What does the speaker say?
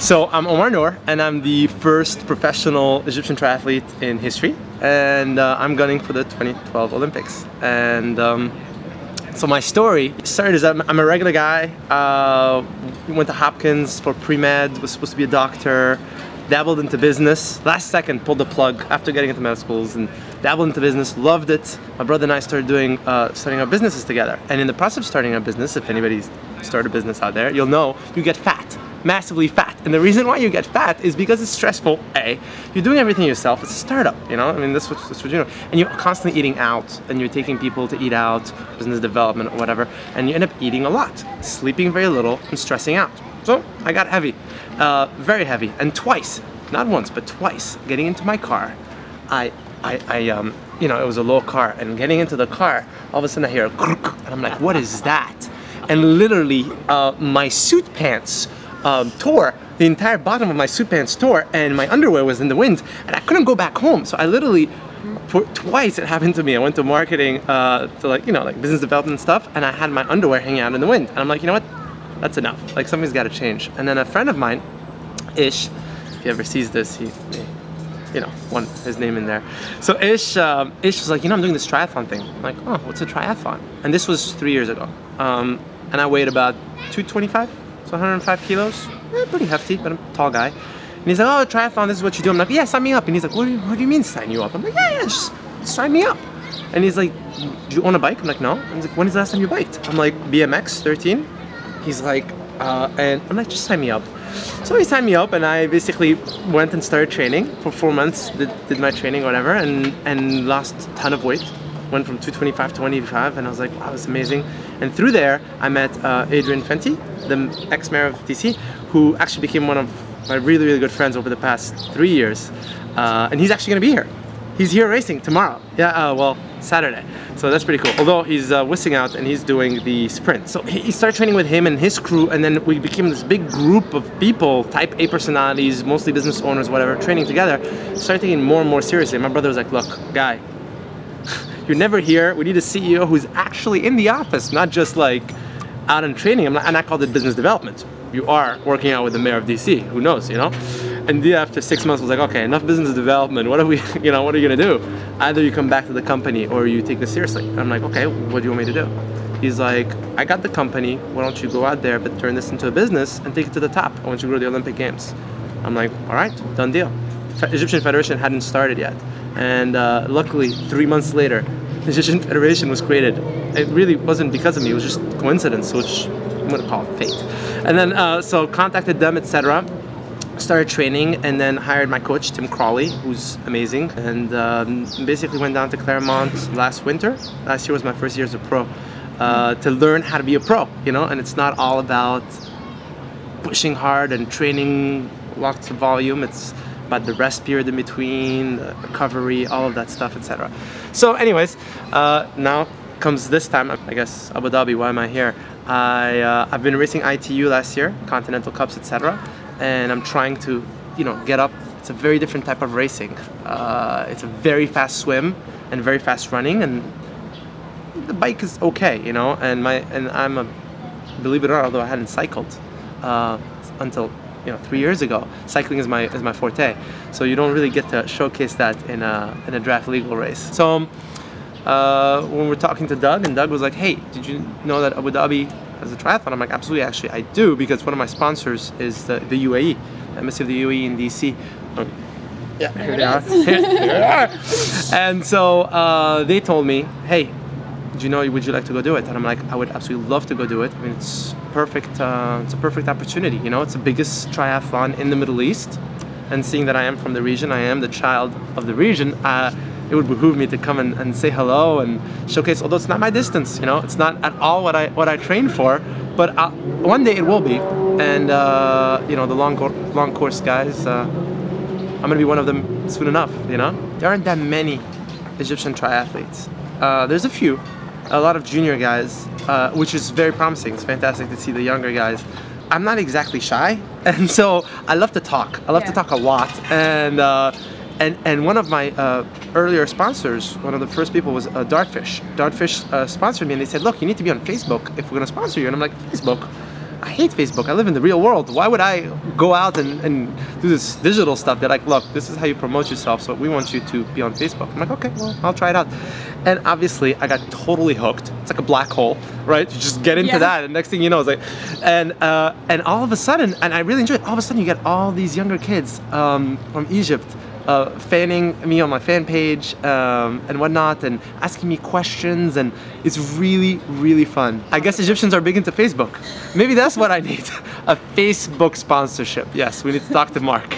So I'm Omar Nour, and I'm the first professional Egyptian triathlete in history, and I'm gunning for the 2012 Olympics. And so my story started as I'm a regular guy. Went to Hopkins for pre-med, was supposed to be a doctor, dabbled into business. Last second, pulled the plug after getting into medical schools and dabbled into business, loved it. My brother and I started starting our businesses together. And in the process of starting our business, if anybody's started a business out there, you'll know you get fat. Massively fat. And the reason why you get fat is because it's stressful. You're doing everything yourself. It's a startup, you know? I mean, that's what you know. And you're constantly eating out, and you're taking people to eat out, business development or whatever, and you end up eating a lot, sleeping very little, and stressing out. So I got heavy, very heavy, and twice, not once, but twice, getting into my car, you know, it was a low car, and getting into the car, all of a sudden I hear a kruk, and I'm like, what is that? And literally, my suit pants tore. The entire bottom of my suit pants tore, and my underwear was in the wind, and I couldn't go back home. So I literally, twice it happened to me. I went to marketing, to like business development stuff, and I had my underwear hanging out in the wind. And I'm like, you know what? That's enough. Like, something's got to change. And then a friend of mine, Ish, if he ever sees this, he you know, want his name in there. So Ish was like, you know, I'm doing this triathlon thing. I'm like, oh, what's a triathlon? And this was 3 years ago. And I weighed about 225. So 105 kilos, pretty hefty, but I'm a tall guy. And he's like, oh, triathlon, this is what you do. I'm like, yeah, sign me up. And he's like, what do you mean sign you up? I'm like, yeah, just sign me up. And he's like, do you own a bike? I'm like, no. And he's like, when is the last time you biked? I'm like, BMX 13. He's like, and I'm like, just sign me up. So he signed me up, and I basically went and started training for 4 months, did my training, whatever, and lost a ton of weight. Went from 225 to 185, and I was like, wow, that's amazing. And through there, I met Adrian Fenty, the ex-mayor of DC, who actually became one of my really, really good friends over the past 3 years. And he's actually gonna be here. He's here racing tomorrow. Yeah, well, Saturday. So that's pretty cool. Although he's whistling out and he's doing the sprint. So he started training with him and his crew, and then we became this big group of people, type A personalities, mostly business owners, whatever, training together. Started taking it more and more seriously. My brother was like, look, guy, you're never here. We need a CEO who's actually in the office, not just like out and training. And I called it business development. You are working out with the mayor of DC. Who knows, you know? And after 6 months, I was like, okay, enough business development. What are we, you know, what are you gonna do? Either you come back to the company or you take this seriously. And I'm like, okay, what do you want me to do? He's like, I got the company. Why don't you go out there, but turn this into a business and take it to the top? I want you to go to the Olympic Games. I'm like, all right, done deal. Egyptian Federation hadn't started yet. And luckily, 3 months later, the Egyptian Federation was created. It really wasn't because of me, it was just coincidence, which I'm gonna call fate. And then, so contacted them, etc. Started training, and then hired my coach, Tim Crawley, who's amazing. And basically went down to Claremont last winter. Last year was my first year as a pro, to learn how to be a pro, you know? And it's not all about pushing hard and training lots of volume. It's about the rest period in between, the recovery, all of that stuff, etc. So anyways, now comes this time, I guess, Abu Dhabi. Why am I here? I've been racing ITU last year, Continental Cups, etc. And I'm trying to, you know, get up. It's a very different type of racing. It's a very fast swim and very fast running, and the bike is okay, you know. And I'm a, believe it or not, although I hadn't cycled until, you know, 3 years ago. Cycling is my forte, so you don't really get to showcase that in a draft legal race. So when we're talking to Doug, and Doug was like, hey, did you know that Abu Dhabi has a triathlon? I'm like, absolutely, actually I do, because one of my sponsors is the UAE, Embassy of the UAE in DC. Yeah, here they are. Here they are. And so they told me, hey, do you know, would you like to go do it? And I'm like, I would absolutely love to go do it. I mean, it's perfect. It's a perfect opportunity. You know, it's the biggest triathlon in the Middle East, and seeing that I am from the region, I am the child of the region. It would behoove me to come and say hello and showcase. Although it's not my distance, you know, it's not at all what I train for. But one day it will be. And you know, the long course guys, I'm gonna be one of them soon enough. You know, there aren't that many Egyptian triathletes. There's a few. A lot of junior guys, which is very promising. It's fantastic to see the younger guys. I'm not exactly shy, and so I love to talk. I love to talk a lot, and one of my earlier sponsors, one of the first people, was Dartfish. Dartfish sponsored me, and they said, look, you need to be on Facebook if we're gonna sponsor you. And I'm like, Facebook? I hate Facebook. I live in the real world. Why would I go out and do this digital stuff? They're like, look, this is how you promote yourself, so we want you to be on Facebook. I'm like, okay, well, I'll try it out. And obviously, I got totally hooked. It's like a black hole, right? You just get into that, and next thing you know, it's like, and all of a sudden, and I really enjoy it. All of a sudden, you get all these younger kids from Egypt fanning me on my fan page and whatnot, and asking me questions, and it's really, really fun. I guess Egyptians are big into Facebook. Maybe that's what I need. A Facebook sponsorship. Yes, we need to talk to Mark.